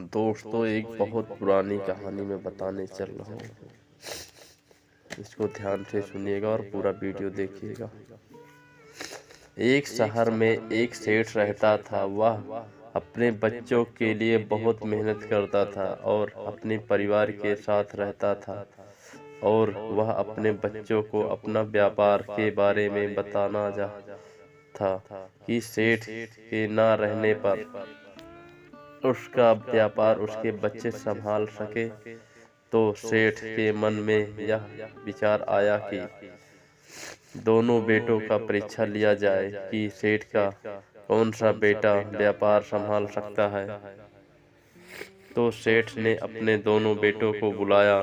दोस्तों, एक बहुत पुरानी कहानी मैं बताने चल रहा हूँ। इसको ध्यान से सुनिएगा और पूरा वीडियो देखिएगा। एक शहर में एक सेठ रहता था। वह अपने बच्चों के लिए बहुत मेहनत करता था और अपने परिवार के साथ रहता था। और वह अपने बच्चों को अपना व्यापार के बारे में बताना था कि सेठ के ना रहने पर उसका व्यापार उसके बच्चे संभाल सके। तो सेठ के मन में यह विचार आया कि दोनों बेटों का परीक्षा लिया जाए कि सेठ का कौन सा बेटा व्यापार संभाल सकता है। तो सेठ ने अपने दोनों बेटों को बुलाया।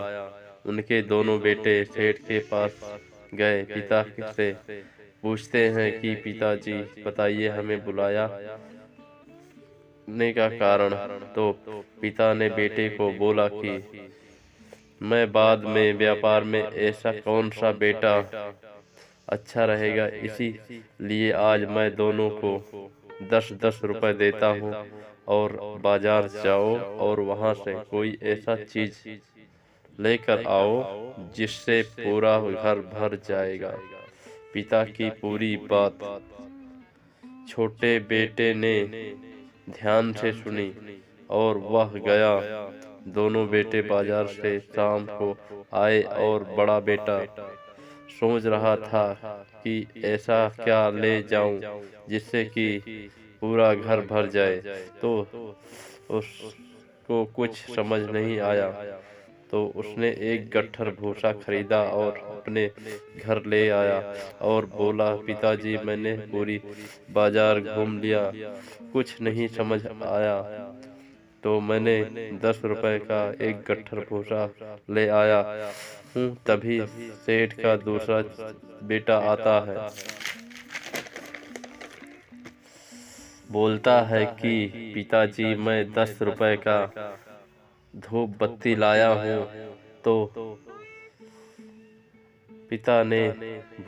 उनके दोनों बेटे सेठ के पास गए। पिता से पूछते हैं कि पिताजी, बताइए, हमें बुलाया ने का कारण। तो पिता ने बेटे को बोला कि मैं बाद में व्यापार में ऐसा कौन सा बेटा अच्छा रहेगा, इसी लिए आज मैं दोनों को 10-10 रुपए देता हूँ और बाजार जाओ और वहां से कोई ऐसा चीज लेकर आओ जिससे पूरा घर भर जाएगा। पिता की पूरी बात छोटे बेटे ने ध्यान से सुनी और वह गया। दोनों बेटे बाजार से शाम को आए और बड़ा बेटा सोच रहा था कि ऐसा क्या ले जाऊं जिससे कि पूरा घर भर जाए। तो उसको कुछ समझ नहीं आया। तो उसने एक गट्ठर भूसा खरीदा और अपने घर ले आया और बोला, पिताजी, मैंने पूरी बाजार घूम लिया, कुछ नहीं समझ आया, तो मैंने 10 रुपए का एक गट्ठर भूसा ले आया हूँ। तभी सेठ का दूसरा बेटा आता है। बोलता है कि पिताजी, मैं 10 रुपए का धूप बत्ती लाया हूँ। तो पिता ने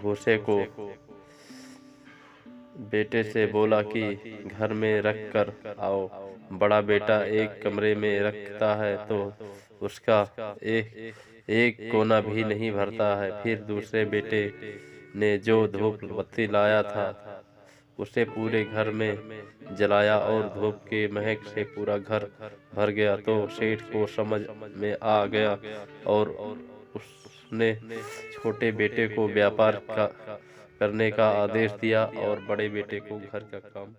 भूसे को बेटे से बोला कि घर में रख कर आओ। बड़ा बेटा एक कमरे में रखता है तो उसका एक कोना भी नहीं भरता है। फिर दूसरे बेटे ने जो धूप बत्ती लाया था उसे पूरे घर में जलाया और धूप के महक से पूरा घर भर गया। तो सेठ को समझ में आ गया और उसने छोटे बेटे को व्यापार करने का आदेश दिया और बड़े बेटे को घर का काम